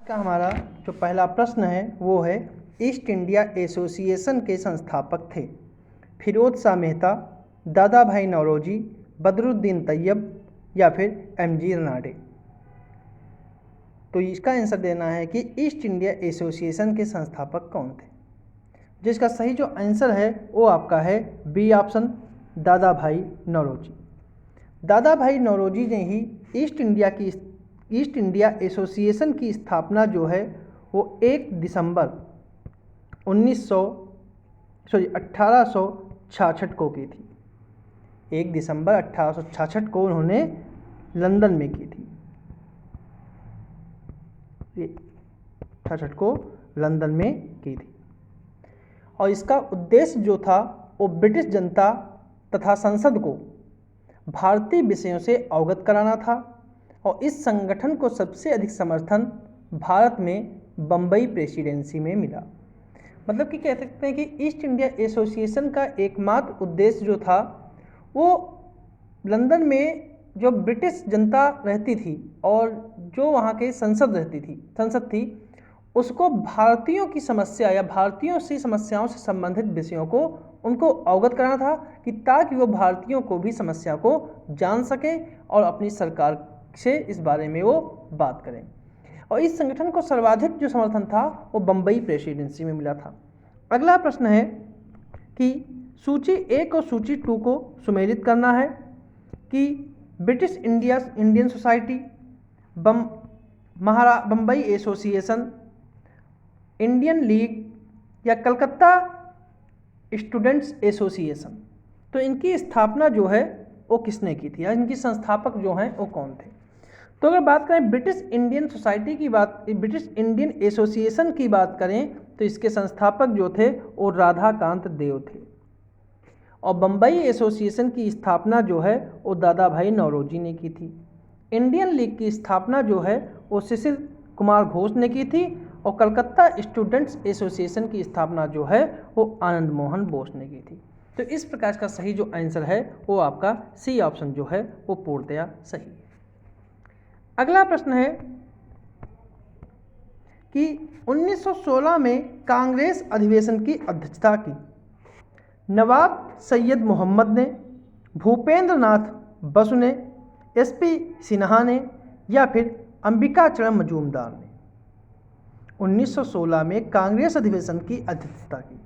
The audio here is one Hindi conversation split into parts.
का हमारा जो पहला प्रश्न है वो है, ईस्ट इंडिया एसोसिएशन के संस्थापक थे फिरोज शाह मेहता, दादा भाई नौरोजी, बदरुद्दीन तैयब या फिर एमजी रनाडे। तो इसका आंसर देना है कि ईस्ट इंडिया एसोसिएशन के संस्थापक कौन थे। जिसका सही जो आंसर है वो आपका है बी ऑप्शन, दादा भाई नौरोजी। दादा भाई नौरोजी ने ही ईस्ट इंडिया एसोसिएशन की स्थापना जो है वो 1 दिसंबर 1866 को की थी। 1 दिसंबर 1866 को उन्होंने लंदन में की थी। 1866 को लंदन में की थी। और इसका उद्देश्य जो था वो ब्रिटिश जनता तथा संसद को भारतीय विषयों से अवगत कराना था। और इस संगठन को सबसे अधिक समर्थन भारत में बम्बई प्रेसिडेंसी में मिला। मतलब कि कह सकते हैं कि ईस्ट इंडिया एसोसिएशन का एकमात्र उद्देश्य जो था वो लंदन में जो ब्रिटिश जनता रहती थी और जो वहाँ के संसद थी उसको भारतीयों की समस्या या भारतीयों से समस्याओं से संबंधित विषयों को उनको अवगत कराना था कि ताकि वो भारतीयों को भी समस्या को जान सके और अपनी सरकार से इस बारे में वो बात करें। और इस संगठन को सर्वाधिक जो समर्थन था वो बम्बई प्रेसिडेंसी में मिला था। अगला प्रश्न है कि सूची 1 और सूची 2 को सुमेलित करना है कि British Indian society, Bombay association, Indian league या कलकत्ता स्टूडेंट्स एसोसिएशन। तो इनकी स्थापना जो है वो किसने की थी या इनकी संस्थापक जो हैं वो कौन थे। तो अगर बात करें ब्रिटिश इंडियन एसोसिएशन की बात करें तो इसके संस्थापक जो थे वो राधाकांत देव थे। और बम्बई एसोसिएशन की स्थापना जो है वो दादा भाई नौरोजी ने की थी। इंडियन लीग की स्थापना जो है वो सुशील कुमार घोष ने की थी। और कलकत्ता स्टूडेंट्स एसोसिएशन की स्थापना जो है वो आनंद मोहन बोस ने की थी। तो इस प्रकार का सही जो आंसर है वो आपका सी ऑप्शन जो है वो पूर्णतया सही है। अगला प्रश्न है कि 1916 में कांग्रेस अधिवेशन की अध्यक्षता की नवाब सैयद मोहम्मद ने, भूपेंद्र नाथ बसु ने, एसपी सिन्हा ने या फिर अंबिकाचरण मजूमदार ने। 1916 में कांग्रेस अधिवेशन की अध्यक्षता की।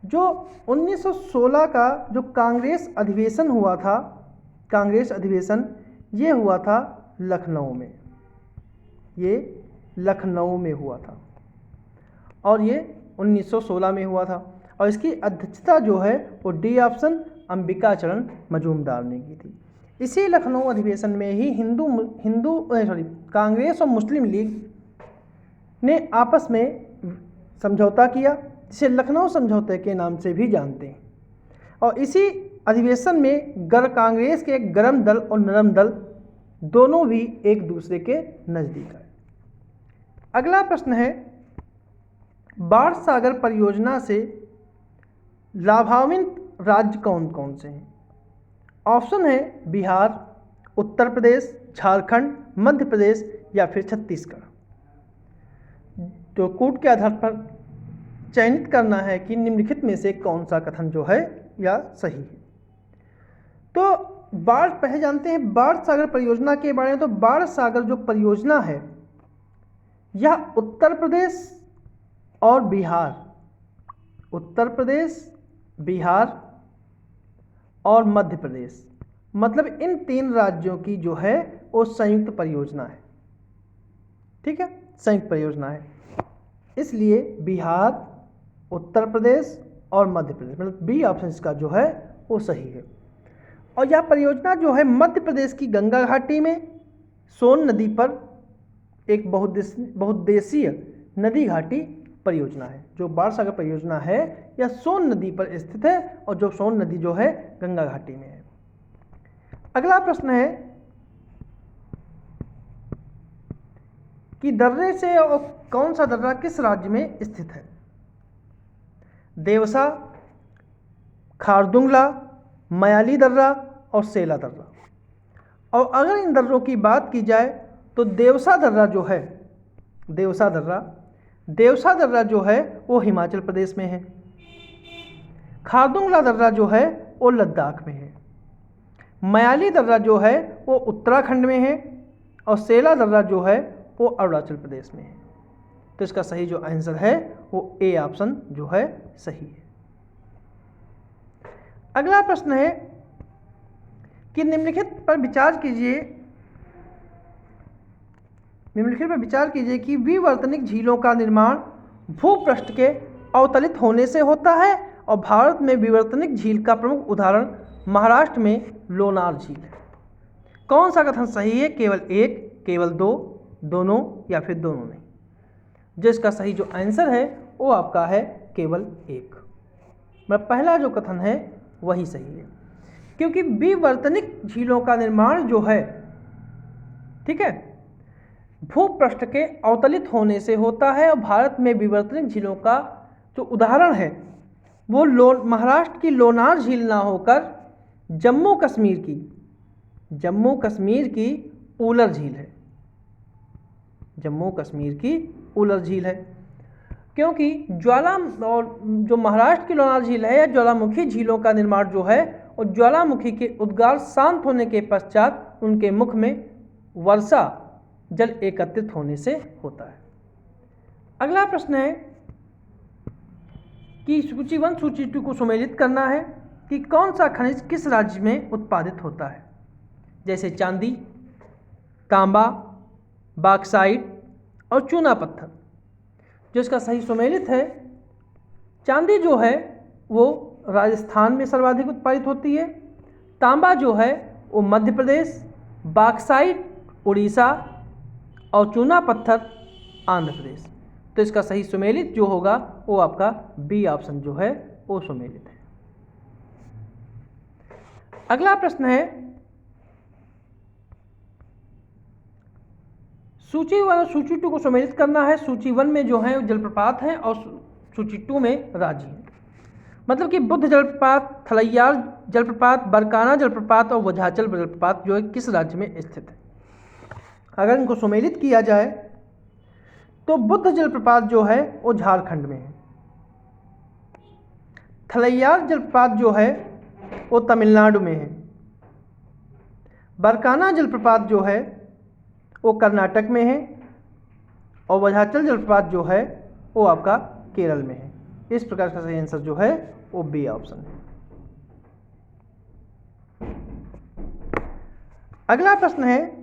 जो 1916 का जो कांग्रेस अधिवेशन हुआ था, कांग्रेस अधिवेशन ये हुआ था लखनऊ में। ये लखनऊ में हुआ था और ये 1916 में हुआ था। और इसकी अध्यक्षता जो है वो डी ऑप्शन अंबिकाचरण मजूमदार ने की थी। इसी लखनऊ अधिवेशन में ही कांग्रेस और मुस्लिम लीग ने आपस में समझौता किया, जिसे लखनऊ समझौते के नाम से भी जानते हैं। और इसी अधिवेशन में कांग्रेस के गरम दल और नरम दल दोनों भी एक दूसरे के नज़दीक आए। अगला प्रश्न है, बाण सागर परियोजना से लाभान्वित राज्य कौन कौन से हैं। ऑप्शन है बिहार, उत्तर प्रदेश, झारखंड, मध्य प्रदेश या फिर छत्तीसगढ़। तो कूट के आधार पर चयनित करना है कि निम्नलिखित में से कौन सा कथन जो है या सही है। तो पहले जानते हैं बाण सागर परियोजना के बारे में। तो बाण सागर जो परियोजना है यह उत्तर प्रदेश और बिहार, उत्तर प्रदेश, बिहार और मध्य प्रदेश, मतलब इन 3 राज्यों की जो है वो संयुक्त परियोजना है। ठीक है, संयुक्त परियोजना है, इसलिए बिहार, उत्तर प्रदेश और मध्य प्रदेश, मतलब बी ऑप्शन इसका जो है वो सही है। और यह परियोजना जो है मध्य प्रदेश की गंगा घाटी में सोन नदी पर एक बहुउद्देशीय नदी घाटी परियोजना है। जो बाण सागर परियोजना है यह सोन नदी पर स्थित है और जो सोन नदी जो है गंगा घाटी में है। अगला प्रश्न है कि दर्रे से और कौन सा दर्रा किस राज्य में स्थित है। देवसा, खारदुंगला, मयाली दर्रा और सेला दर्रा। और अगर इन दर्रों की बात की जाए तो देवसा दर्रा जो है देवसा दर्रा। देवसा दर्रा जो है वो हिमाचल प्रदेश में है। खारदुंगला दर्रा जो है वो लद्दाख में है। मयाली दर्रा जो है वो उत्तराखंड में है। और सेला दर्रा जो है वो अरुणाचल प्रदेश में है। तो इसका सही जो आंसर है वो ए ऑप्शन जो है सही है। अगला प्रश्न है कि निम्नलिखित पर विचार कीजिए कि विवर्तनिक झीलों का निर्माण भूपृष्ठ के अवतलित होने से होता है और भारत में विवर्तनिक झील का प्रमुख उदाहरण महाराष्ट्र में लोनार झील है। कौन सा कथन सही है? केवल एक, केवल दो, दोनों या फिर दोनों नहीं। जिसका सही जो आंसर है वो आपका है केवल एक। मतलब पहला जो कथन है वही सही है, क्योंकि विवर्तनिक झीलों का निर्माण जो है, ठीक है, भूपृष्ठ के अवतलित होने से होता है और भारत में विवर्तनिक झीलों का जो उदाहरण है वो महाराष्ट्र की लोनार झील ना होकर जम्मू कश्मीर की उलर झील है। जम्मू कश्मीर की उलर झील है, क्योंकि जो महाराष्ट्र की लोनार झील है या ज्वालामुखी झीलों का निर्माण जो है और ज्वालामुखी के उद्गार शांत होने के पश्चात उनके मुख में वर्षा जल एकत्रित होने से होता है। अगला प्रश्न है कि सूची 1 सूची 2 को सम्मिलित करना है कि कौन सा खनिज किस राज्य में उत्पादित होता है, जैसे चांदी, तांबा, बॉक्साइट और चूना पत्थर। जो इसका सही सम्मिलित है, चांदी जो है वो राजस्थान में सर्वाधिक उत्पादित होती है, तांबा जो है वो मध्य प्रदेश, बॉक्साइट उड़ीसा और चूना पत्थर आंध्र प्रदेश। तो इसका सही सम्मिलित जो होगा वो आपका बी ऑप्शन जो है वो सम्मिलित है। अगला प्रश्न है सूची 1 और सूची 2 को सम्मिलित करना है। सूची 1 में जो है जलप्रपात हैं और सूची 2 में राज्य हैं। मतलब कि बुद्ध जलप्रपात, थलैयार जलप्रपात, बरकाना जलप्रपात और वझाचल जलप्रपात जो है किस राज्य में स्थित है। अगर इनको सम्मिलित किया जाए तो बुद्ध जलप्रपात जो है वो झारखंड में है। थलैयार जलप्रपात जो है वो तमिलनाडु में है। बरकाना जलप्रपात जो है वो कर्नाटक में है और वझाचल जलप्रपात जो है वो आपका केरल में है। इस प्रकार का सही आंसर जो है वो बी ऑप्शन है। अगला प्रश्न है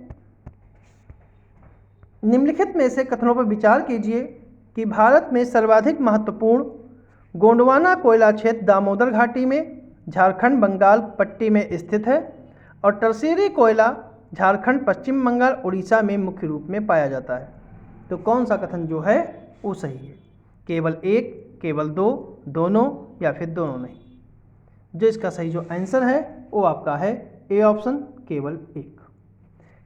निम्नलिखित में से कथनों पर विचार कीजिए कि भारत में सर्वाधिक महत्वपूर्ण गोंडवाना कोयला क्षेत्र दामोदर घाटी में झारखंड बंगाल पट्टी में स्थित है और टर्शियरी कोयला झारखंड पश्चिम बंगाल उड़ीसा में मुख्य रूप में पाया जाता है। तो कौन सा कथन जो है वो सही है? केवल एक, केवल दो, दोनों या फिर दोनों नहीं। जो इसका सही जो आंसर है वो आपका है ए ऑप्शन, केवल एक।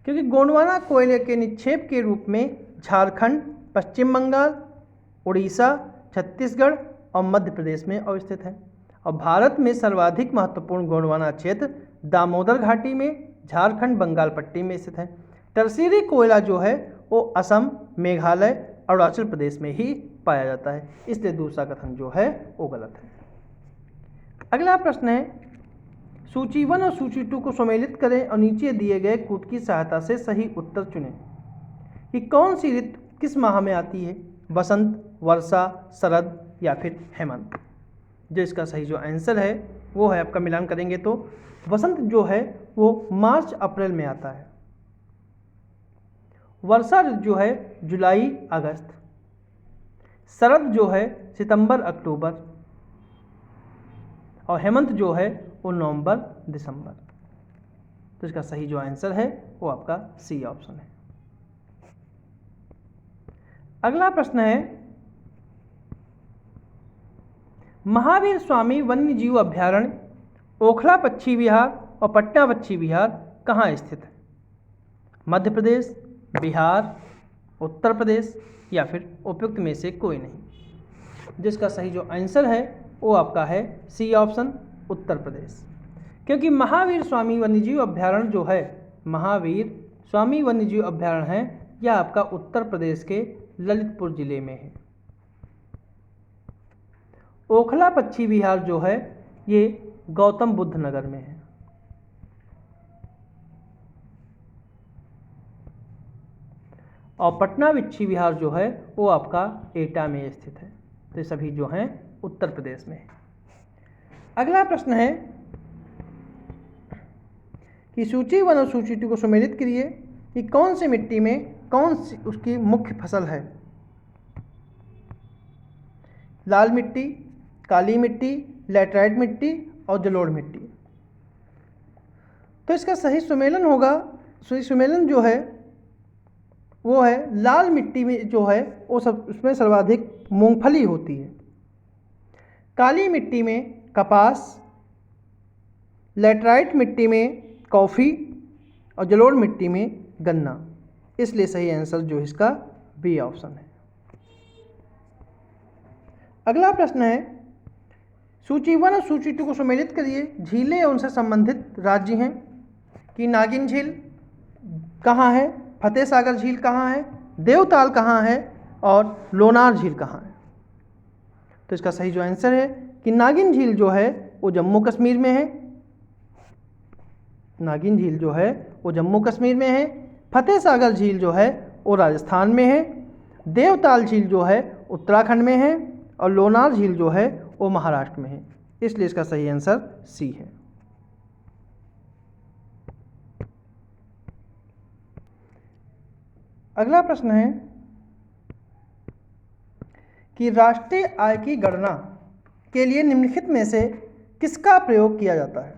क्योंकि गोंडवाना कोयले के निक्षेप के रूप में झारखंड, पश्चिम बंगाल, उड़ीसा, छत्तीसगढ़ और मध्य प्रदेश में अवस्थित है और भारत में सर्वाधिक महत्वपूर्ण गोंडवाना क्षेत्र दामोदर घाटी में झारखंड बंगाल पट्टी में स्थित है। टर्शियरी कोयला जो है वो असम, मेघालय, अरुणाचल प्रदेश में ही पाया जाता है, इसलिए दूसरा कथन जो है वो गलत है। अगला प्रश्न है सूची 1 और सूची 2 को सम्मिलित करें और नीचे दिए गए कूट की सहायता से सही उत्तर चुनें कि कौन सी ऋतु किस माह में आती है, बसंत, वर्षा, शरद या फिर हेमंत। जो इसका सही जो आंसर है वो है, आपका मिलान करेंगे तो वसंत जो है वो मार्च अप्रैल में आता है, वर्षा ऋतु जो है जुलाई अगस्त, शरद जो है सितंबर अक्टूबर और हेमंत जो है वो नवंबर दिसंबर। तो इसका सही जो आंसर है वो आपका सी ऑप्शन है। अगला प्रश्न है महावीर स्वामी वन्य जीव अभ्यारण्य ओखला पक्षी विहार और पटना पक्षी विहार कहाँ स्थित है? मध्य प्रदेश, बिहार, उत्तर प्रदेश या फिर उपयुक्त में से कोई नहीं। जिसका सही जो आंसर है वो आपका है सी ऑप्शन, उत्तर प्रदेश। क्योंकि महावीर स्वामी वन्यजीव अभ्यारण्य जो है, महावीर स्वामी वन्यजीव अभ्यारण्य है, यह आपका उत्तर प्रदेश के ललितपुर जिले में है। ओखला पक्षी विहार जो है ये गौतम बुद्ध नगर में है। और पटना पक्षी विहार जो है वो आपका एटा में स्थित है। तो ये सभी जो हैं उत्तर प्रदेश में है। अगला प्रश्न है कि सूची 1 और सूची 2 को सम्मिलित करिए कि कौन सी मिट्टी में कौन सी उसकी मुख्य फसल है। लाल मिट्टी, काली मिट्टी, लैटराइट मिट्टी और जलोढ़ मिट्टी। तो इसका सही सुमेलन होगा, सही सुमेलन जो है वो है लाल मिट्टी में जो है वो सब उसमें सर्वाधिक मूंगफली होती है। काली मिट्टी में कपास, लैटराइट मिट्टी में कॉफ़ी और जलोढ़ मिट्टी में गन्ना। इसलिए सही आंसर जो इसका बी ऑप्शन है। अगला प्रश्न है सूची 1 और सूची 2 को सम्मिलित करिए। झीलें उनसे संबंधित राज्य हैं कि नागिन झील कहाँ है, फतेह सागर झील कहाँ है, देवताल कहाँ है और लोनार झील कहाँ है। तो इसका सही जो आंसर है कि नागिन झील जो है वो जम्मू कश्मीर में है। नागिन झील जो है वो जम्मू कश्मीर में है। फतेह सागर झील जो है वो राजस्थान में है। देवताल झील जो है उत्तराखंड में है और लोनार झील जो है वो महाराष्ट्र में है। इसलिए इसका सही आंसर सी है। अगला प्रश्न है कि राष्ट्रीय आय की गणना के लिए निम्नलिखित में से किसका प्रयोग किया जाता है,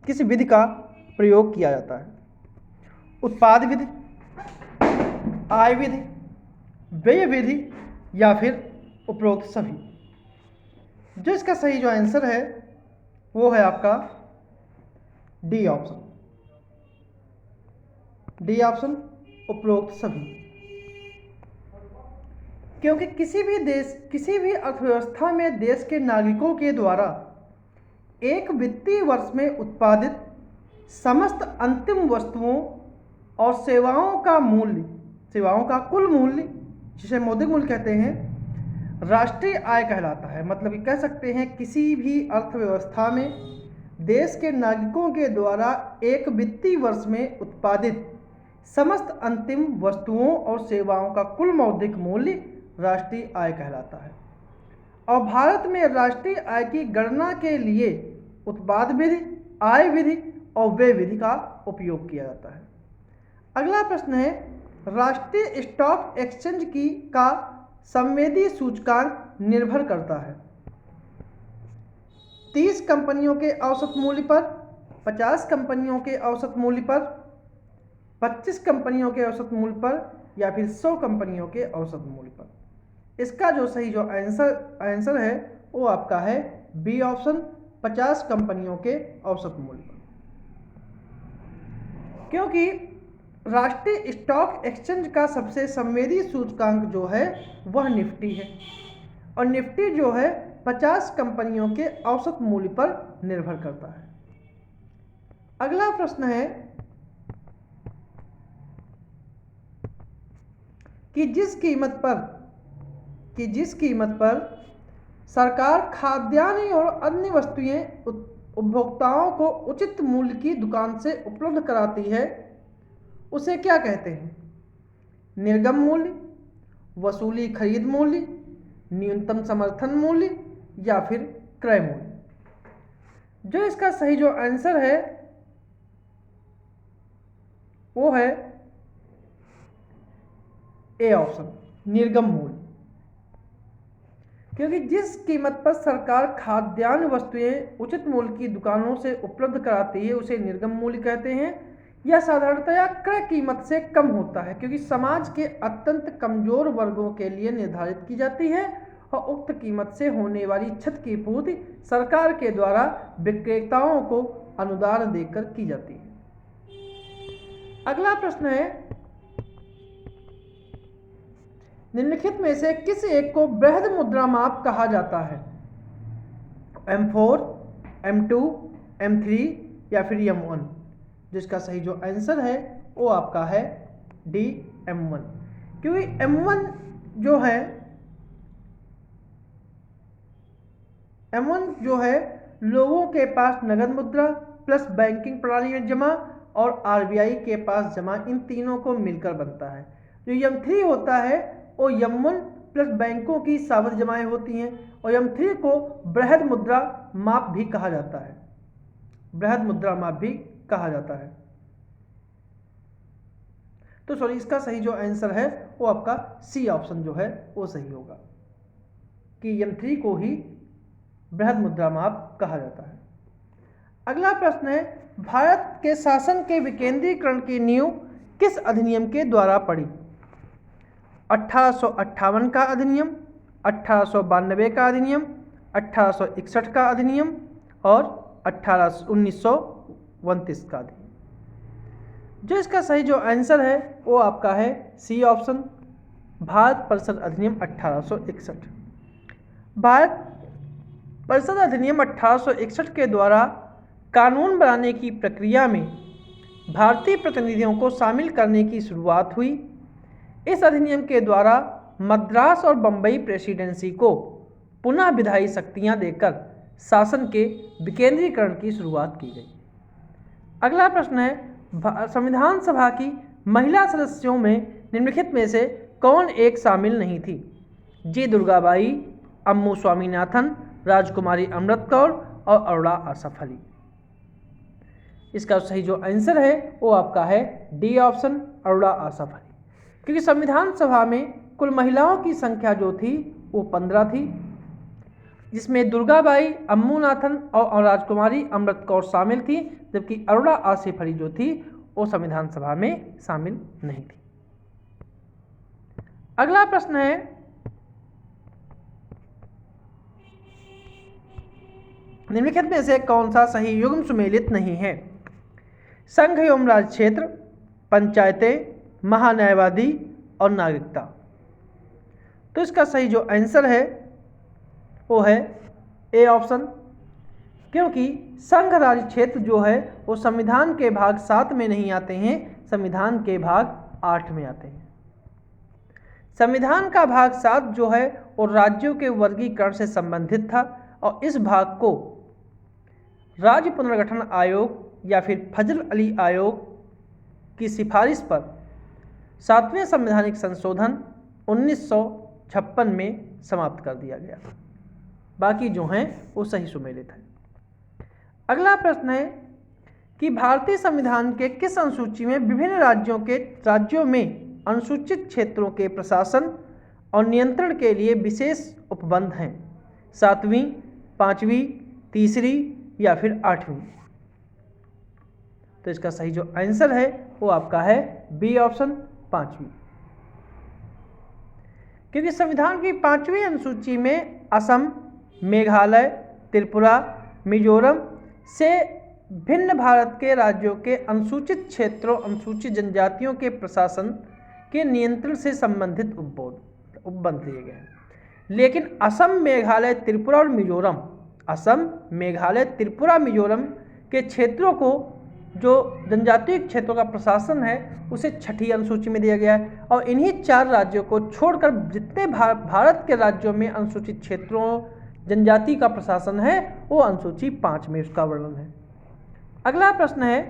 किस विधि का प्रयोग किया जाता है। उत्पाद विधि, आय विधि, व्यय विधि या फिर उपरोक्त सभी। जो इसका सही जो आंसर है वो है आपका डी ऑप्शन। डी ऑप्शन उपरोक्त सभी। क्योंकि किसी भी देश, किसी भी अर्थव्यवस्था में देश के नागरिकों के द्वारा एक वित्तीय वर्ष में उत्पादित समस्त अंतिम वस्तुओं और सेवाओं का मूल्य, सेवाओं का कुल मूल्य, जिसे मौद्रिक मूल्य कहते हैं, राष्ट्रीय आय कहलाता है। मतलब कि कह सकते हैं किसी भी अर्थव्यवस्था में देश के नागरिकों के द्वारा एक वित्तीय वर्ष में उत्पादित समस्त अंतिम वस्तुओं और सेवाओं का कुल मौद्रिक मूल्य राष्ट्रीय आय कहलाता है। और भारत में राष्ट्रीय आय की गणना के लिए उत्पाद विधि, आय विधि और व्यय विधि का उपयोग किया जाता है। अगला प्रश्न है राष्ट्रीय स्टॉक एक्सचेंज की का संवेदी सूचकांक निर्भर करता है 30 कंपनियों के औसत मूल्य पर, 50 कंपनियों के औसत मूल्य पर, 25 कंपनियों के औसत मूल्य पर या फिर 100 कंपनियों के औसत मूल्य पर। इसका जो सही जो आंसर है वो आपका है बी ऑप्शन, 50 कंपनियों के औसत मूल्य पर। क्योंकि राष्ट्रीय स्टॉक एक्सचेंज का सबसे संवेदी सूचकांक जो है वह निफ्टी है और निफ्टी जो है 50 कंपनियों के औसत मूल्य पर निर्भर करता है। अगला प्रश्न है कि जिस कीमत पर सरकार खाद्यान्न और अन्य वस्तुएं उपभोक्ताओं को उचित मूल्य की दुकान से उपलब्ध कराती है उसे क्या कहते हैं। निर्गम मूल्य, वसूली खरीद मूल्य, न्यूनतम समर्थन मूल्य या फिर क्रय मूल्य। जो इसका सही जो आंसर है वो है ए ऑप्शन, निर्गम मूल्य। क्योंकि जिस कीमत पर सरकार खाद्यान्न वस्तुएं उचित मूल्य की दुकानों से उपलब्ध कराती है उसे निर्गम मूल्य कहते हैं। यह साधारणतया क्रय कीमत से कम होता है क्योंकि समाज के अत्यंत कमजोर वर्गों के लिए निर्धारित की जाती है और उक्त कीमत से होने वाली छत की पूर्ति सरकार के द्वारा विक्रेताओं को अनुदान देकर की जाती है। अगला प्रश्न है निम्नलिखित में से किस एक को बृहद मुद्रा माप कहा जाता है। M4, M2, M3 या फिर M1। जिसका सही जो आंसर है वो आपका है डी M1। क्योंकि M1 जो है M1 जो है लोगों के पास नगद मुद्रा प्लस बैंकिंग प्रणाली में जमा और RBI के पास जमा, इन तीनों को मिलकर बनता है। जो M3 होता है वो M1 प्लस बैंकों की सावधि जमाएं होती हैं और M3 को बृहद मुद्रा माप भी कहा जाता है, बृहद मुद्रा माप भी कहा जाता है। तो सॉरी, इसका सही जो आंसर है वो आपका सी ऑप्शन जो है वो सही होगा कि M3 को ही बृहद मुद्रा माप कहा जाता है। अगला प्रश्न है, भारत के शासन के विकेंद्रीकरण की नींव किस अधिनियम के द्वारा पड़ी? 1858 का अधिनियम, 1892 का अधिनियम, 1861 का अधिनियम और 1929 का अधिनियम। जो इसका सही जो आंसर है वो आपका है सी ऑप्शन, भारत परिषद अधिनियम 1861। भारत परिषद अधिनियम 1861 के द्वारा कानून बनाने की प्रक्रिया में भारतीय प्रतिनिधियों को शामिल करने की शुरुआत हुई। इस अधिनियम के द्वारा मद्रास और बम्बई प्रेसिडेंसी को पुनः विधायी शक्तियां देकर शासन के विकेंद्रीकरण की शुरुआत की गई। अगला प्रश्न है, संविधान सभा की महिला सदस्यों में निम्नलिखित में से कौन एक शामिल नहीं थी? जी दुर्गाबाई, अम्मू स्वामीनाथन, राजकुमारी अमृत कौर और अरोड़ा आसफ अली। इसका सही जो आंसर है वो आपका है डी ऑप्शन, अरोड़ा आसफ अली। क्योंकि संविधान सभा में कुल महिलाओं की संख्या जो थी वो 15 थी, जिसमें दुर्गाबाई, अम्मू नाथन और राजकुमारी अमृत कौर शामिल थी, जबकि अरोड़ा आसिफ अली जो थी वो संविधान सभा में शामिल नहीं थी। अगला प्रश्न है, निम्नलिखित में से कौन सा सही युग्म सुमेलित नहीं है? संघ एवं राज्य क्षेत्र, पंचायतें, महान्यायवादी और नागरिकता। तो इसका सही जो आंसर है वो है ए ऑप्शन, क्योंकि संघ राज्य क्षेत्र जो है वो संविधान के भाग 7 में नहीं आते हैं, संविधान के भाग 8 में आते हैं। संविधान का भाग 7 जो है वो राज्यों के वर्गीकरण से संबंधित था और इस भाग को राज्य पुनर्गठन आयोग या फिर फजल अली आयोग की सिफारिश पर 7वें संवैधानिक संशोधन 1956 में समाप्त कर दिया गया। बाकी जो हैं वो सही सुमेलित है। अगला प्रश्न है कि भारतीय संविधान के किस अनुसूची में विभिन्न राज्यों में अनुसूचित क्षेत्रों के प्रशासन और नियंत्रण के लिए विशेष उपबंध हैं? 7वीं, 5वीं, 3री या फिर 8वीं? तो इसका सही जो आंसर है वो आपका है बी ऑप्शन, 5वीं। क्योंकि संविधान की 5वीं अनुसूची में असम, मेघालय, त्रिपुरा, मिजोरम से भिन्न भारत के राज्यों के अनुसूचित क्षेत्रों, अनुसूचित जनजातियों के प्रशासन के नियंत्रण से संबंधित उपबंध लिए गए हैं। लेकिन असम, मेघालय, त्रिपुरा और मिजोरम, असम, मेघालय, त्रिपुरा, मिजोरम के क्षेत्रों को जो जनजातीय क्षेत्रों का प्रशासन है उसे 6ठी अनुसूची में दिया गया है और इन्हीं 4 राज्यों को छोड़कर जितने भारत के राज्यों में अनुसूचित क्षेत्रों जनजाति का प्रशासन है वो अनुसूची 5 में उसका वर्णन है। अगला प्रश्न है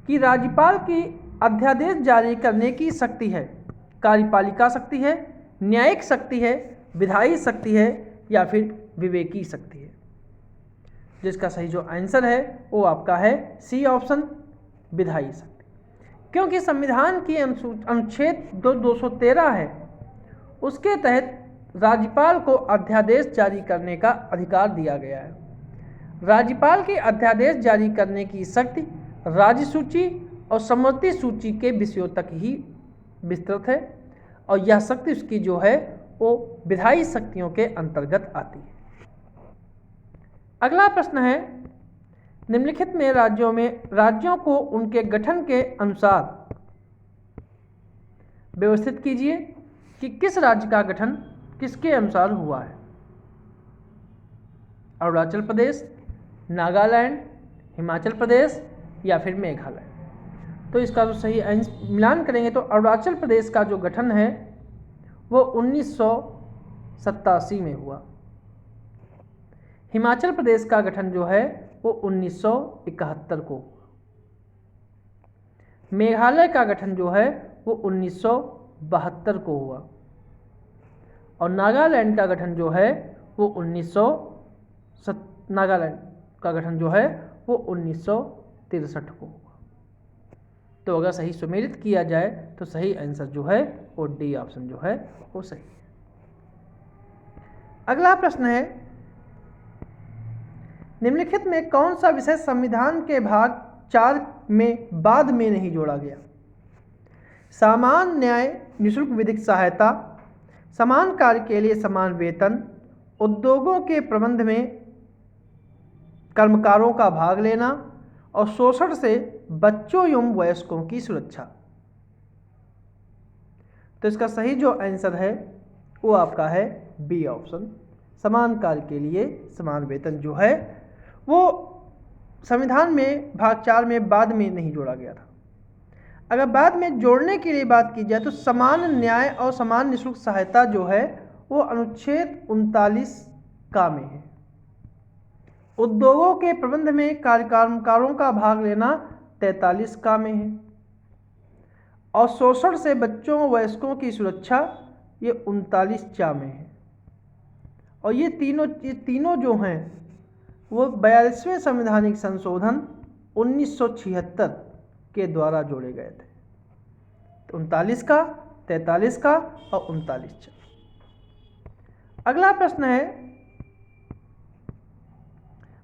कि राज्यपाल की अध्यादेश जारी करने की शक्ति है? कार्यपालिका शक्ति है, न्यायिक शक्ति है, विधायी शक्ति है या फिर विवेकी शक्ति है? जिसका सही जो आंसर है वो आपका है सी ऑप्शन, विधायी शक्ति। क्योंकि संविधान की अनुच्छेद 213 है, उसके तहत राज्यपाल को अध्यादेश जारी करने का अधिकार दिया गया है। राज्यपाल के अध्यादेश जारी करने की शक्ति राज्य सूची और समवर्ती सूची के विषयों तक ही विस्तृत है और यह शक्ति उसकी जो है वो विधायी शक्तियों के अंतर्गत आती है। अगला प्रश्न है, निम्नलिखित में राज्यों को उनके गठन के अनुसार व्यवस्थित कीजिए कि किस राज्य का गठन किसके अनुसार हुआ है? अरुणाचल प्रदेश, नागालैंड, हिमाचल प्रदेश या फिर मेघालय? तो इसका जो सही मिलान करेंगे तो अरुणाचल प्रदेश का जो गठन है वो 1987 में हुआ। हिमाचल प्रदेश का गठन जो है वो 1971 को हुआ। मेघालय का गठन जो है वो 1972 को हुआ। और नागालैंड का गठन जो है वो नागालैंड का गठन जो है वो 1963 को हुआ। तो अगर सही सुमेलित किया जाए तो सही आंसर जो है वो डी ऑप्शन जो है वो सही है। अगला प्रश्न है, निम्नलिखित में कौन सा विषय संविधान के भाग 4 में बाद में नहीं जोड़ा गया? सामान्य न्याय, निःशुल्क विधिक सहायता, समान कार्य के लिए समान वेतन, उद्योगों के प्रबंध में कर्मकारों का भाग लेना और शोषण से बच्चों एवं वयस्कों की सुरक्षा। तो इसका सही जो आंसर है वो आपका है बी ऑप्शन, समान कार्य के लिए समान वेतन जो है वो संविधान में भाग 4 में बाद में नहीं जोड़ा गया था। अगर बाद में जोड़ने के लिए बात की जाए तो समान न्याय और समान निःशुल्क सहायता जो है वो अनुच्छेद 39 का में है। उद्योगों के प्रबंध में कर्मकारों का भाग लेना 43 का में है। और शोषण से बच्चों वयस्कों की सुरक्षा ये 39 चा में है। और ये तीनों जो हैं वो 42वें संवैधानिक संशोधन 1976 के द्वारा जोड़े गए थे। तो 39 का, 43 का और 39 का। अगला प्रश्न है,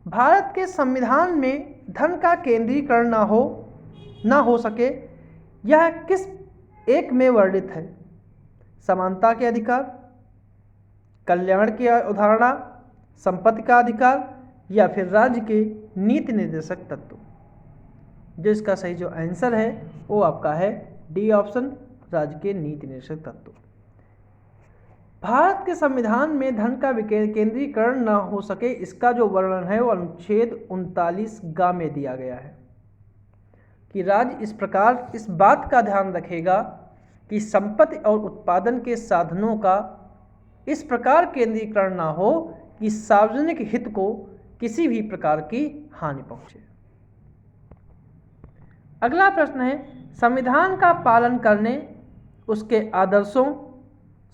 भारत के संविधान में धन का केंद्रीकरण ना हो सके यह किस एक में वर्णित है? समानता के अधिकार, कल्याण की अवधारणा, संपत्ति का अधिकार या फिर राज्य के नीति निर्देशक तत्व। जो इसका सही जो आंसर है वो आपका है डी ऑप्शन, राज्य के नीति निर्देशक तत्व। भारत के संविधान में धन का केंद्रीकरण न हो सके इसका जो वर्णन है वो अनुच्छेद 39 गा में दिया गया है कि राज्य इस प्रकार इस बात का ध्यान रखेगा कि संपत्ति और उत्पादन के साधनों का इस प्रकार केंद्रीकरण ना हो कि सार्वजनिक हित को किसी भी प्रकार की हानि पहुंचे। अगला प्रश्न है, संविधान का पालन करने, उसके आदर्शों,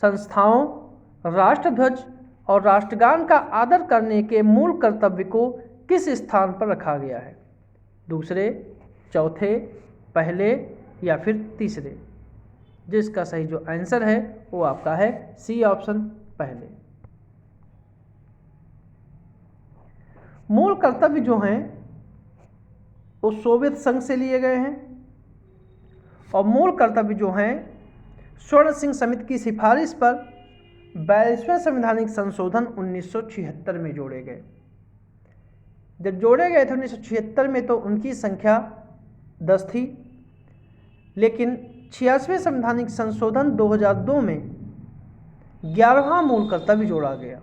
संस्थाओं, राष्ट्रध्वज और राष्ट्रगान का आदर करने के मूल कर्तव्य को किस स्थान पर रखा गया है? दूसरे, चौथे, पहले या फिर तीसरे? जिसका सही जो आंसर है वो आपका है सी ऑप्शन, पहले। मूल कर्तव्य जो हैं वो सोवियत संघ से लिए गए हैं और मूल कर्तव्य जो हैं स्वर्ण सिंह समिति की सिफारिश पर 42वें संवैधानिक संशोधन 1976 में जोड़े गए। जब जोड़े गए थे 1976 में तो उनकी संख्या 10 थी, लेकिन 86वें संवैधानिक संशोधन 2002 में 11वां मूल कर्तव्य जोड़ा गया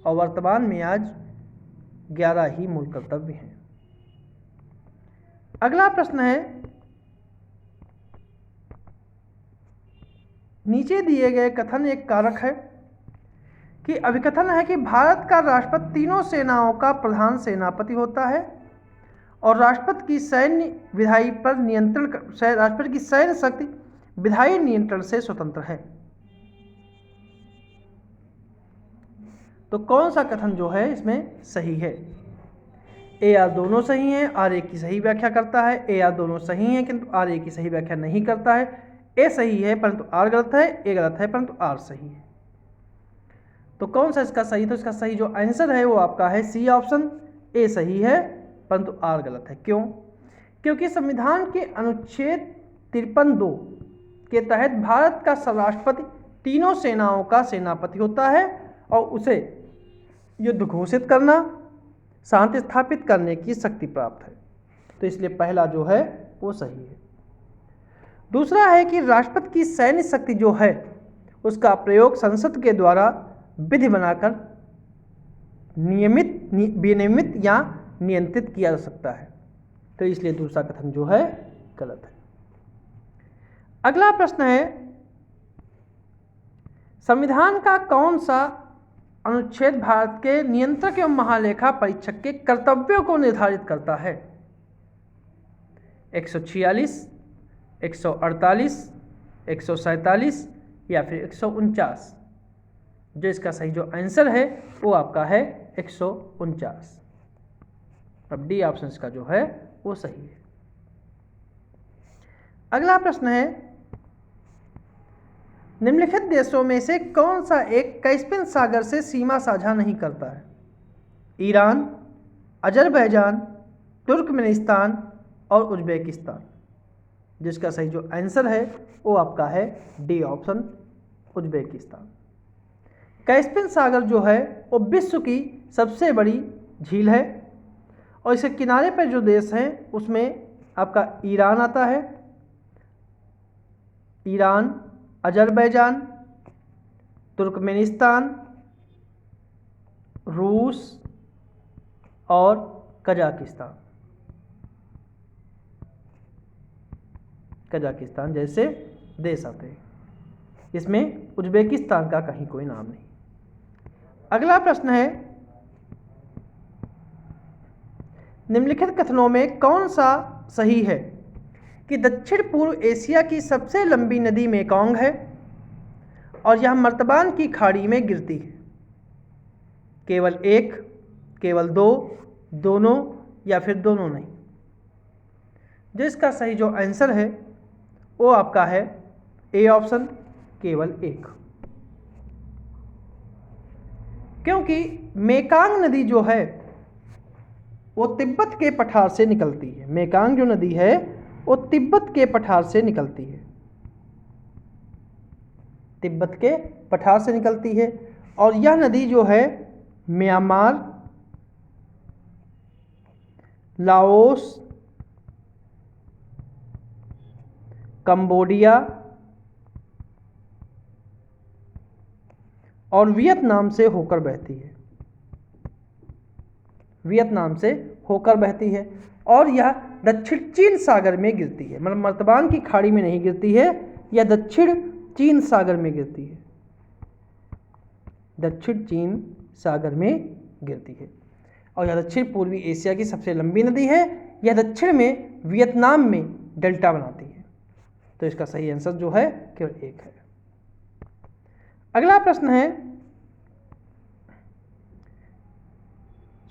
और वर्तमान में आज 11 ही मूल कर्तव्य हैं। अगला प्रश्न है, नीचे दिए गए कथन एक कारक है कि अभिकथन है कि भारत का राष्ट्रपति तीनों सेनाओं का प्रधान सेनापति होता है और राष्ट्रपति की सैन्य विधायी पर नियंत्रण, राष्ट्रपति की सैन्य शक्ति विधायी नियंत्रण से स्वतंत्र है। तो कौन सा कथन जो है इसमें सही है? ए आर दोनों सही हैं, आर ए की सही व्याख्या करता है। ए आर दोनों सही हैं किंतु आर ए की सही व्याख्या नहीं करता है। ए सही है परंतु आर गलत है, ए गलत है परंतु आर सही है। तो कौन सा इसका सही? तो इसका सही जो आंसर है वो आपका है सी ऑप्शन, ए सही है परंतु आर गलत है। क्यों? क्योंकि संविधान के अनुच्छेद 53(2) के तहत भारत का राष्ट्रपति तीनों सेनाओं का सेनापति होता है और उसे युद्ध घोषित करना, शांति स्थापित करने की शक्ति प्राप्त है। तो इसलिए पहला जो है वो सही है। दूसरा है कि राष्ट्रपति की सैन्य शक्ति जो है उसका प्रयोग संसद के द्वारा विधि बनाकर विनियमित या नियंत्रित किया जा सकता है। तो इसलिए दूसरा कथन जो है गलत है। अगला प्रश्न है, संविधान का कौन सा अनुच्छेद भारत के नियंत्रक एवं महालेखा परीक्षक के कर्तव्यों को निर्धारित करता है? 146, 148, 147 या फिर 149? जो इसका सही जो आंसर है वो आपका है 149। अब डी ऑप्शन इसका जो है वो सही है। अगला प्रश्न है, निम्नलिखित देशों में से कौन सा एक कैस्पियन सागर से सीमा साझा नहीं करता है? ईरान, अजरबैजान, तुर्कमेनिस्तान और उज्बेकिस्तान? जिसका सही जो आंसर है वो आपका है डी ऑप्शन, उज्बेकिस्तान। कैस्पियन सागर जो है वो विश्व की सबसे बड़ी झील है और इसके किनारे पर जो देश हैं उसमें आपका ईरान आता है। ईरान, अजरबैजान, तुर्कमेनिस्तान, रूस और कजाकिस्तान। कजाकिस्तान जैसे देश आते हैं। इसमें उज्बेकिस्तान का कहीं कोई नाम नहीं। अगला प्रश्न है, निम्नलिखित कथनों में कौन सा सही है कि दक्षिण पूर्व एशिया की सबसे लंबी नदी मेकोंग है और यह मर्तबान की खाड़ी में गिरती है? केवल एक, केवल दो, दोनों या फिर दोनों नहीं? जो इसका सही जो आंसर है वो आपका है ए ऑप्शन, केवल एक। क्योंकि मेकांग नदी जो है वो तिब्बत के पठार से निकलती है। मेकांग जो नदी है वो तिब्बत के पठार से निकलती है। तिब्बत के पठार से निकलती है और यह नदी जो है म्यांमार, लाओस, कंबोडिया और वियतनाम से होकर बहती है। वियतनाम से होकर बहती है और यह दक्षिण चीन सागर में गिरती है। मतलब मर्तबान की खाड़ी में नहीं गिरती है, यह दक्षिण चीन सागर में गिरती है। दक्षिण चीन सागर में गिरती है और यह दक्षिण पूर्वी एशिया की सबसे लंबी नदी है। यह दक्षिण में वियतनाम में डेल्टा बनाती है। तो इसका सही आंसर जो है केवल एक है। अगला प्रश्न है,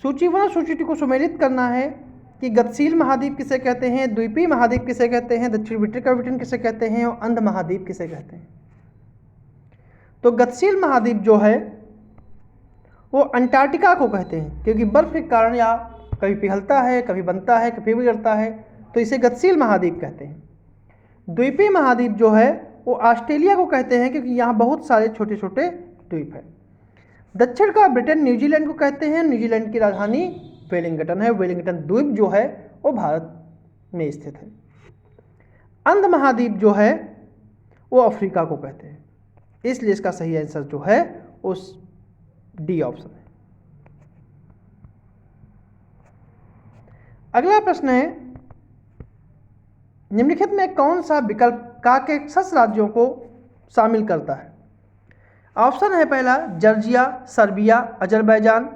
सूचीबद्ध सूची को सुमेलित करना है कि गतिशील महाद्वीप किसे कहते हैं, द्वीपीय महाद्वीप किसे कहते हैं, दक्षिण विट्रिक किसे कहते हैं और अंध महाद्वीप किसे कहते हैं? तो गतिशील महाद्वीप जो है वो अंटार्कटिका को कहते हैं, क्योंकि बर्फ के कारण या कभी पिघलता है, कभी बनता है, कभी बिगड़ता है, तो इसे गतिशील महाद्वीप कहते हैं। द्वीपीय महाद्वीप जो है वो ऑस्ट्रेलिया को कहते हैं, क्योंकि यहाँ बहुत सारे छोटे छोटे द्वीप हैं। दक्षिण का ब्रिटेन न्यूजीलैंड को कहते हैं। न्यूजीलैंड की राजधानी वेलिंगटन है। वेलिंगटन द्वीप जो है वो भारत में स्थित है। अंध महाद्वीप जो है वो अफ्रीका को कहते हैं, इसलिए इसका सही आंसर जो है उस डी ऑप्शन है। अगला प्रश्न है, निम्नलिखित में कौन सा विकल्प काकेशस राज्यों को शामिल करता है? ऑप्शन है पहला Georgia, Serbia, Azerbaijan,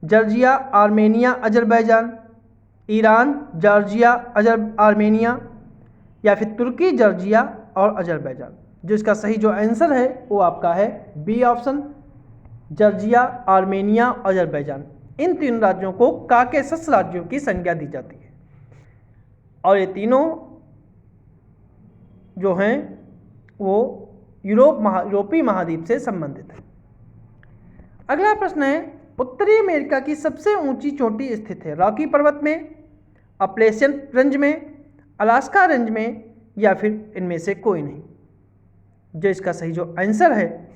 Georgia, Armenia, Azerbaijan, Iran, Georgia, Armenia या फिर तुर्की, जॉर्जिया और अजरबैजान। जो इसका सही जो आंसर है वो आपका है B option, Georgia, Armenia, Azerbaijan. इन तीन राज्यों को काकेशस राज्यों की संज्ञा दी जाती है और ये तीनों जो हैं वो यूरोपीय महाद्वीप से संबंधित है। अगला प्रश्न है, उत्तरी अमेरिका की सबसे ऊंची चोटी स्थित है? रॉकी पर्वत में, अपलेशियन रेंज में, अलास्का रेंज में या फिर इनमें से कोई नहीं? जो इसका सही जो आंसर है,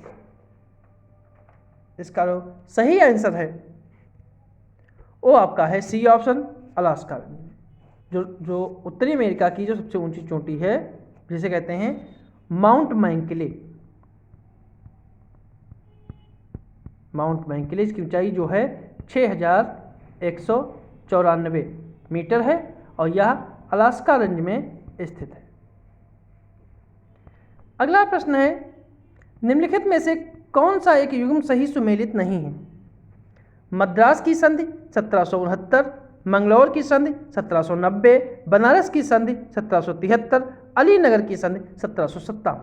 इसका जो सही आंसर है वो आपका है सी ऑप्शन, अलास्का रेंज। जो उत्तरी अमेरिका की जो सबसे ऊंची चोटी है जिसे कहते हैं माउंट मैककिंले। माउंट मैककिंले, इसकी ऊंचाई जो है 6194 मीटर है और यह अलास्का रेंज में स्थित है। अगला प्रश्न है, निम्नलिखित में से कौन सा एक युग्म सही सुमेलित नहीं है? मद्रास की संधि 1769, मंगलौर की संधि 1790, बनारस की संधि 1773, अलीनगर की संधि 1757।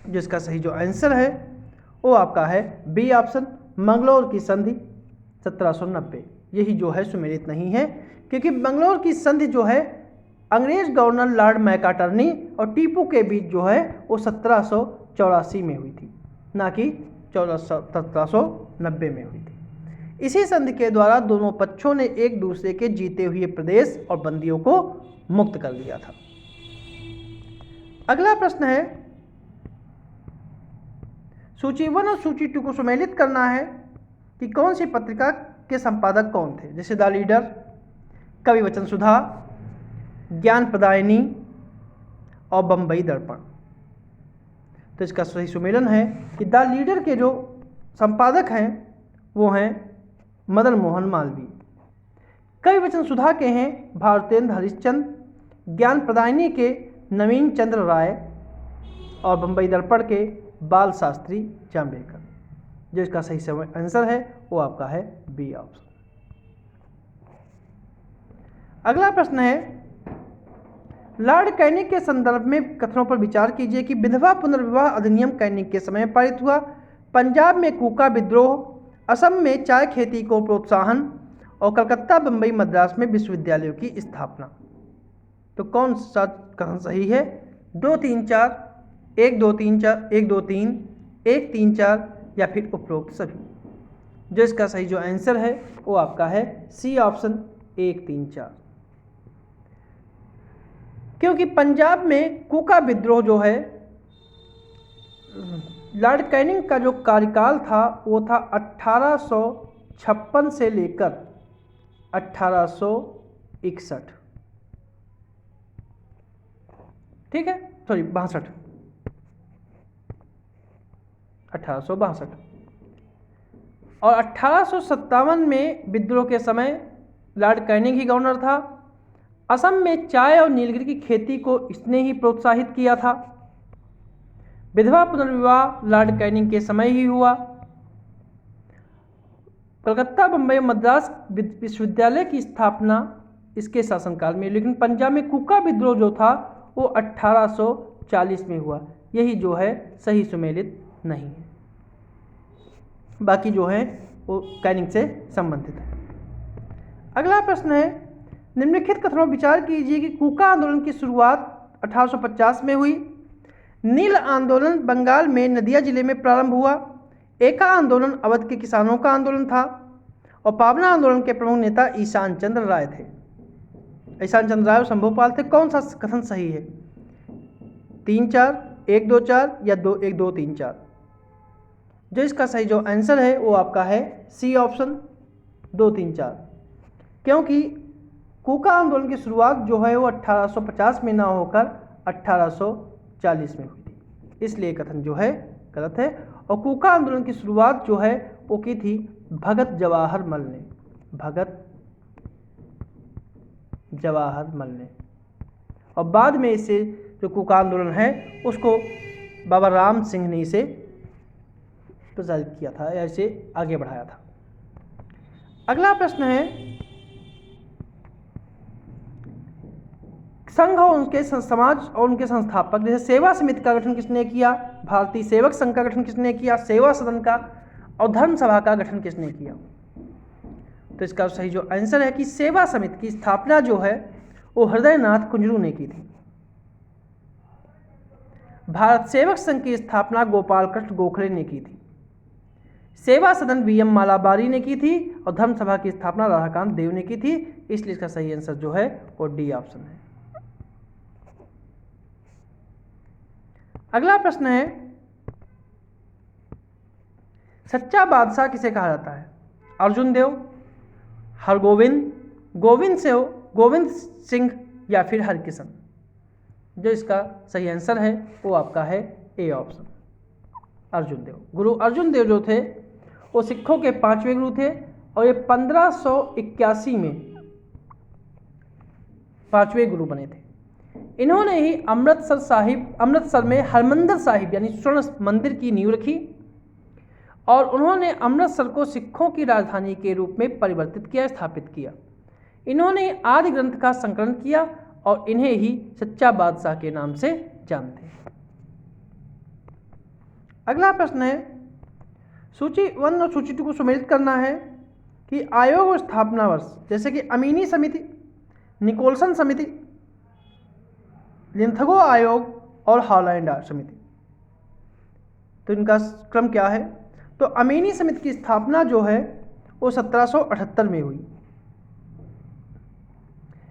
जिसका सही जो आंसर है वो आपका है बी ऑप्शन, मंगलौर की संधि 1790। यही जो है सुमेलित नहीं है, क्योंकि मंगलौर की संधि जो है अंग्रेज गवर्नर लॉर्ड मैकार्टनी और टीपू के बीच जो है वो 1784 में हुई थी, ना कि 1790 में हुई थी। इसी संधि के द्वारा दोनों पक्षों ने एक दूसरे के जीते हुए प्रदेश और बंदियों को मुक्त कर दिया था। अगला प्रश्न है, सूची 1 और सूची 2 को सुमेलित करना है कि कौन सी पत्रिका के संपादक कौन थे? जैसे द लीडर, कवि वचन सुधा, ज्ञान प्रदायिनी और बंबई दर्पण। तो इसका सही सुमेलन है कि द लीडर के जो संपादक हैं वो हैं मदन मोहन मालवीय, कवि वचन सुधा के हैं भारतेंद्र हरिश्चंद्र, ज्ञान प्रदायिनी के नवीन चंद्र राय और बंबई दर्पण के बाल शास्त्री जाम्बेकर। जो इसका सही आंसर है वो आपका है बी ऑप्शन। अगला प्रश्न है, लॉर्ड कैनिंग के संदर्भ में कथनों पर विचार कीजिए कि विधवा पुनर्विवाह अधिनियम कैनिंग के समय पारित हुआ, पंजाब में कूका विद्रोह, असम में चाय खेती को प्रोत्साहन और कलकत्ता, बंबई, मद्रास में विश्वविद्यालयों की स्थापना। तो कौन सा कथन सही है? 2 3 4, 1 2 3 4, 1 2 3, 1 3 4 या फिर उपरोक्त सभी। जो इसका सही जो आंसर है वो आपका है सी ऑप्शन 1 3 4, क्योंकि पंजाब में कूका विद्रोह जो है लॉर्ड कैनिंग का जो कार्यकाल था वो था 1856 से लेकर 1861, ठीक है, सॉरी 62, 1862। और 1857 में विद्रोह के समय लॉर्ड कैनिंग ही गवर्नर था। असम में चाय और नीलगिरी की खेती को इसने ही प्रोत्साहित किया था। विधवा पुनर्विवाह लॉर्ड कैनिंग के समय ही हुआ। कलकत्ता, बंबई, मद्रास विश्वविद्यालय की स्थापना इसके शासनकाल में, लेकिन पंजाब में कूका विद्रोह जो था वो 1840 में हुआ। यही जो है सही सुमेलित नहीं है, बाकी जो है वो कैनिंग से संबंधित है। अगला प्रश्न है, निम्नलिखित कथनों पर विचार कीजिए कि कूका आंदोलन की शुरुआत 1850 में हुई, नील आंदोलन बंगाल में नदिया जिले में प्रारंभ हुआ, एका आंदोलन अवध के किसानों का आंदोलन था और पावना आंदोलन के प्रमुख नेता ईशान चंद्र राय थे। ईशान चंद्र राय और शंभूपाल थे। कौन सा कथन सही है? 3 4, 1 2 4 या 1 2 3 4? जो इसका सही जो आंसर है वो आपका है सी ऑप्शन 2 3 4, क्योंकि कूका आंदोलन की शुरुआत जो है वो 1850 में ना होकर 1840 में हुई थी, इसलिए कथन जो है गलत है। और कूका आंदोलन की शुरुआत जो है वो की थी भगत जवाहर मल ने, भगत जवाहर मल ने, और बाद में इसे जो कूका आंदोलन है उसको बाबा राम सिंह ने इसे प्रचारित किया था या इसे आगे बढ़ाया था। अगला प्रश्न है, संघ और उनके समाज और उनके संस्थापक, जैसे सेवा समिति का गठन किसने किया? भारतीय सेवक संघ का गठन किसने किया? सेवा सदन का। और धर्म सभा का गठन किसने किया? तो इसका सही जो आंसर है कि सेवा समिति की स्थापना जो है वो हृदयनाथ कुंजरू ने की थी। भारत सेवक संघ की स्थापना गोपाल कृष्ण गोखले ने की थी। सेवा सदन वीएम मालाबारी ने की थी और धर्म सभा की स्थापना राधाकांत देव ने की थी, इसलिए इसका सही आंसर जो है वो डी ऑप्शन है। अगला प्रश्न है, सच्चा बादशाह किसे कहा जाता है? अर्जुन देव, हरगोविंद, गोविंद सिंह या फिर हरकिशन? जो इसका सही आंसर है वो आपका है ए ऑप्शन, अर्जुन देव। गुरु अर्जुन देव जो थे वो सिखों के 5वें गुरु थे और ये 1581 में 5वें गुरु बने थे। इन्होंने ही अमृतसर में हरमंदिर साहिब यानी स्वर्ण मंदिर की नींव रखी और उन्होंने अमृतसर को सिखों की राजधानी के रूप में परिवर्तित किया, स्थापित किया। इन्होंने आदि ग्रंथ का संकलन किया और इन्हें ही सच्चा बादशाह के नाम से जानते हैं। अगला प्रश्न है, सूची 1 और सूची 2 को सम्मिलित करना है कि आयोग और स्थापना वर्ष, जैसे कि अमीनी समिति, निकोलसन समिति, लिंथगो आयोग और हॉलैंड समिति, तो इनका क्रम क्या है? तो अमीनी समिति की स्थापना जो है वो 1778 में हुई।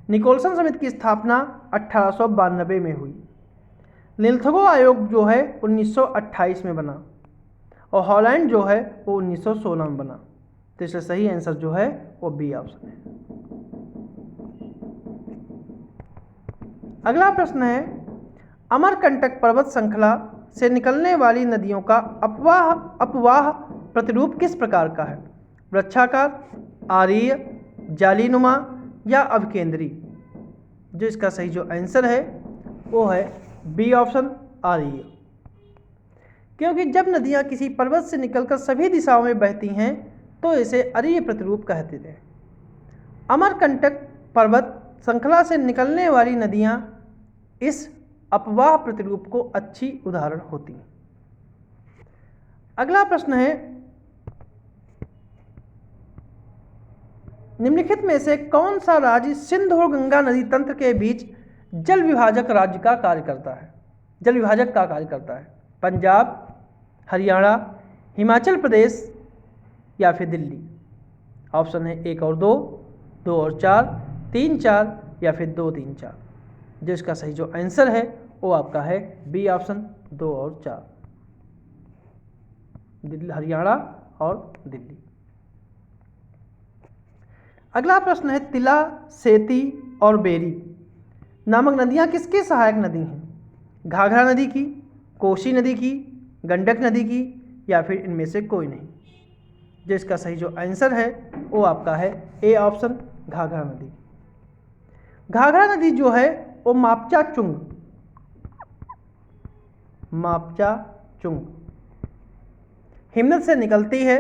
निकोलसन समिति की स्थापना 1892 में हुई। लिंथगो आयोग जो है 1928 में बना और हॉलैंड जो है वो 1916 में बना। तो इसलिए सही आंसर जो है वो बी ऑप्शन है। अगला प्रश्न है, अमरकंटक पर्वत श्रृंखला से निकलने वाली नदियों का अपवाह प्रतिरूप किस प्रकार का है? वृक्षाकार, आरीय, जालीनुमा या अभिकेंद्री? जो इसका सही जो आंसर है वो है बी ऑप्शन, आरीय। क्योंकि जब नदियां किसी पर्वत से निकलकर सभी दिशाओं में बहती हैं तो इसे अरीय प्रतिरूप कहते थे। अमरकंटक पर्वत श्रृंखला से निकलने वाली नदियां इस अपवाह प्रतिरूप को अच्छी उदाहरण होती हैं। अगला प्रश्न है, निम्नलिखित में से कौन सा राज्य सिंधु और गंगा नदी तंत्र के बीच जल विभाजक का कार्य करता है? पंजाब, हरियाणा, हिमाचल प्रदेश या फिर दिल्ली? ऑप्शन है 1 और 2, 2 और 4, 3, 4 या फिर 2, 3, 4। जो इसका सही जो आंसर है वो आपका है बी ऑप्शन, 2 और 4, दिल्ली, हरियाणा और दिल्ली। अगला प्रश्न है, तिला, सेती और बेरी नामक नदियां किसकी सहायक नदी हैं? घाघरा नदी की, कोसी नदी की, गंडक नदी की या फिर इनमें से कोई नहीं? जो इसका सही जो आंसर है वो आपका है ए ऑप्शन, घाघरा नदी। घाघरा नदी जो है वो मापचा चुंग हिमनद से निकलती है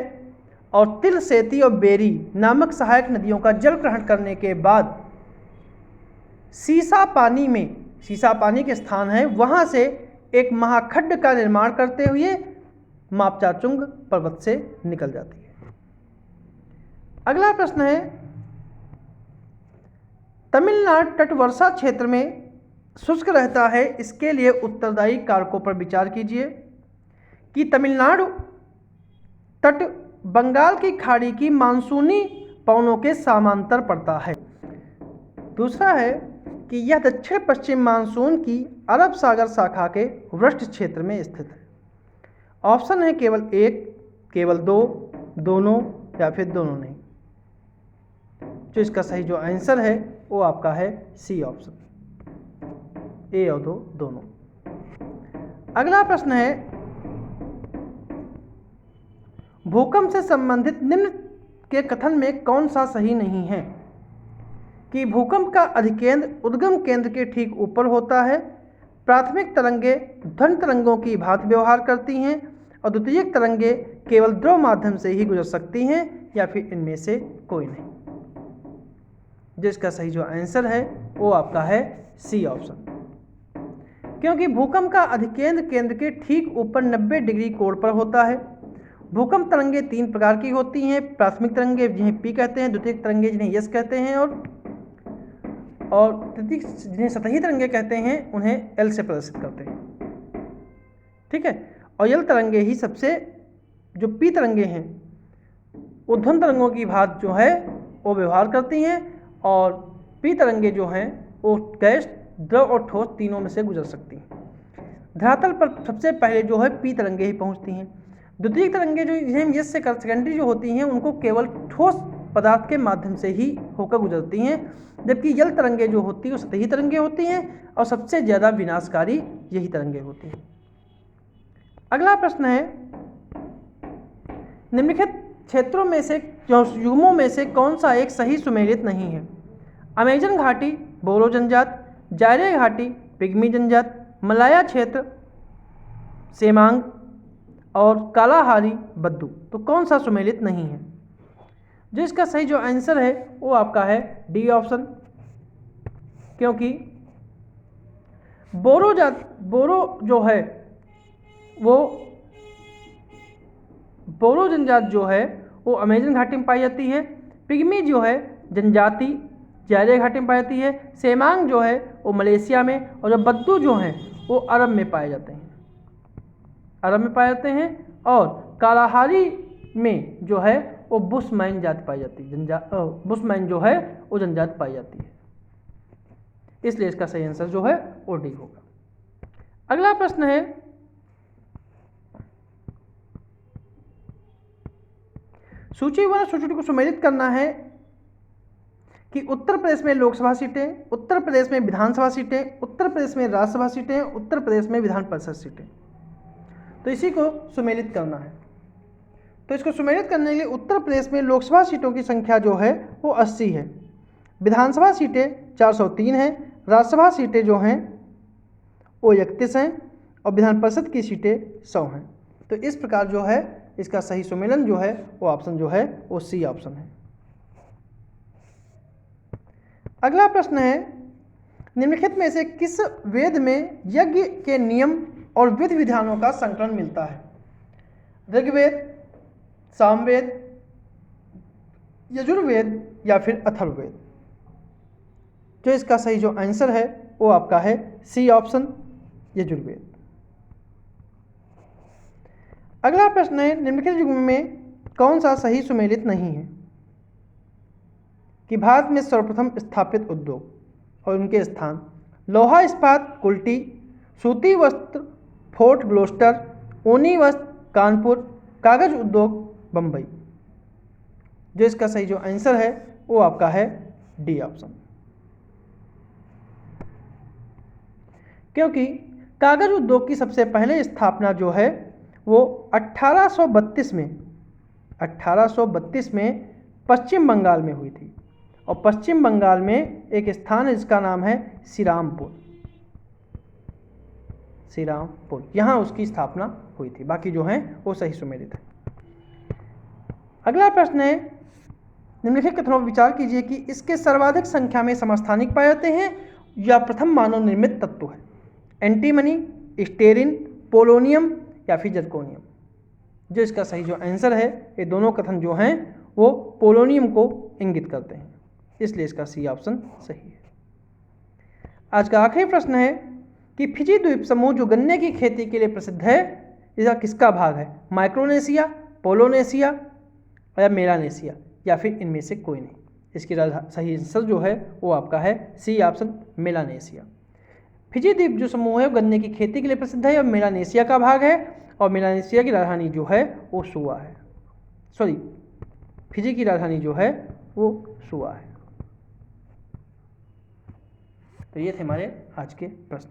और तिल, सेती और बेरी नामक सहायक नदियों का जल ग्रहण करने के बाद सीसा पानी के स्थान है वहां से एक महाखड्ड का निर्माण करते हुए मापचाचुंग पर्वत से निकल जाती है। अगला प्रश्न है, तमिलनाडु तटवर्षा क्षेत्र में शुष्क रहता है, इसके लिए उत्तरदायी कारकों पर विचार कीजिए कि तमिलनाडु तट बंगाल की खाड़ी की मानसूनी पवनों के समांतर पड़ता है। दूसरा है कि यह दक्षिण पश्चिम मानसून की अरब सागर शाखा के वृष्ट क्षेत्र में स्थित है। ऑप्शन है केवल 1, केवल 2, दोनों या फिर दोनों नहीं। जो इसका सही जो आंसर है वो आपका है सी ऑप्शन, ए और 2 दोनों। अगला प्रश्न है, भूकंप से संबंधित निम्न के कथन में कौन सा सही नहीं है? कि भूकंप का अधिकेंद्र उद्गम केंद्र के ठीक ऊपर होता है, प्राथमिक तरंगे ध्वनि तरंगों की भांति व्यवहार करती हैं और द्वितीयक तरंगे केवल द्रव माध्यम से ही गुजर सकती हैं या फिर इनमें से कोई नहीं? जिसका सही जो आंसर है वो आपका है सी ऑप्शन, क्योंकि भूकंप का अधिकेंद्र केंद्र के ठीक ऊपर 90 डिग्री कोण पर होता है। भूकंप तरंगे 3 प्रकार की होती हैं, प्राथमिक तरंगे जिन्हें पी कहते हैं, द्वितीयक तरंगे जिन्हें यस कहते हैं और तृतीयक जिन्हें सतही तरंगे कहते हैं उन्हें एल से प्रदर्शित करते हैं। ठीक है, और यल तरंगे ही सबसे जो पी तरंगे हैं वो ध्वनि तरंगों की भांति जो है वो व्यवहार करती हैं और पी तरंगे जो हैं वो गैस, द्रव और ठोस तीनों में से गुजर सकती हैं। धरातल पर सबसे पहले जो है पी तरंगे ही पहुंचती हैं। द्वितीयक तरंगे जो जिन्हें यस से सेकेंडरी जो होती हैं उनको केवल ठोस पदार्थ के माध्यम से ही होकर गुजरती हैं, जबकि यल तरंगे जो होती है वो सतही तरंगे होती हैं और सबसे ज़्यादा विनाशकारी यही तरंगे होती हैं। अगला प्रश्न है, निम्नलिखित क्षेत्रों में से युग्मों में से कौन सा एक सही सुमेलित नहीं है? अमेजन घाटी, बोरो जनजात, जायरे घाटी पिग्मी जनजाति, मलाया क्षेत्र सेमांग और कालाहारी बद्दू। तो कौन सा सुमेलित नहीं है? जो इसका सही जो आंसर है वो आपका है डी ऑप्शन, क्योंकि बोरो जो है वो बोरो जनजाति जो है वो अमेजन घाटी में पाई जाती है। पिग्मी जो है जनजाति जायरे घाटी में पाई जाती है। सेमांग जो है वो मलेशिया में, और जो बद्दू जो हैं वो अरब में पाए जाते हैं, अरब में पाए जाते हैं। और कालाहारी में जो है वो बुशमैन जाति पाई जाती है, बुशमैन जो है वो जनजाति पाई जाती है, इसलिए इसका सही आंसर जो है वो डी होगा। अगला प्रश्न है, सूचीबद्ध सूची को सुमेलित करना है कि उत्तर प्रदेश में लोकसभा सीटें, उत्तर प्रदेश में विधानसभा सीटें, उत्तर प्रदेश में राज्यसभा सीटें, उत्तर प्रदेश में विधान परिषद सीटें। तो इसी को सुमेलित करना है। तो इसको सुमेलित करने के लिए उत्तर प्रदेश में लोकसभा सीटों की संख्या जो है वो 80 है, विधानसभा सीटें 403 हैं, राज्यसभा सीटें जो हैं वो 31 हैं और विधान परिषद की सीटें 100 हैं। तो इस प्रकार जो है इसका सही सुमेलन जो है वो ऑप्शन जो है वो सी ऑप्शन है। अगला प्रश्न है, निम्नलिखित में से किस वेद में यज्ञ के नियम और विधि विधानों का संकलन मिलता है? ऋग्वेद, सामवेद, यजुर्वेद या फिर अथर्ववेद? जो इसका सही जो आंसर है वो आपका है सी ऑप्शन, यजुर्वेद। अगला प्रश्न है, निम्नलिखित युग्म में कौन सा सही सुमेलित नहीं है? कि भारत में सर्वप्रथम स्थापित उद्योग और उनके स्थान, लोहा इस्पात कुल्टी, सूती वस्त्र फोर्ट ग्लोस्टर, ऊनी वस्त्र कानपुर, कागज उद्योग बंबई। जो इसका सही जो आंसर है वो आपका है डी ऑप्शन, क्योंकि कागज उद्योग की सबसे पहले स्थापना जो है वो 1832 में पश्चिम बंगाल में हुई थी, और पश्चिम बंगाल में एक स्थान है जिसका नाम है श्रीरामपुर, यहाँ उसकी स्थापना हुई थी। बाकी जो हैं वो सही सुमेलित है। अगला प्रश्न है, निम्नलिखित कथनों पर विचार कीजिए कि इसके सर्वाधिक संख्या में समस्थानिक पाए जाते हैं या प्रथम मानव निर्मित तत्व है? एंटीमनी, स्टेरिन, पोलोनियम या फिर जर्कोनियम? जो इसका सही जो आंसर है, ये दोनों कथन जो हैं वो पोलोनियम को इंगित करते हैं, इसलिए इसका सी ऑप्शन सही है। आज का आखिरी प्रश्न है कि फिजी द्वीप समूह जो गन्ने की खेती के लिए प्रसिद्ध है, इसका किसका भाग है? माइक्रोनेशिया, पोलोनेशिया या मेलानेशिया, या फिर इनमें से कोई नहीं? इसकी सही आंसर जो है वो आपका है सी ऑप्शन, मेलानेशिया। फिजी द्वीप जो समूह है वो गन्ने की खेती के लिए प्रसिद्ध है और मेलानेशिया का भाग है, और मेलानेशिया की राजधानी जो है वो सुआ है, फिजी की राजधानी जो है वो सुआ है। तो ये थे हमारे आज के प्रश्न।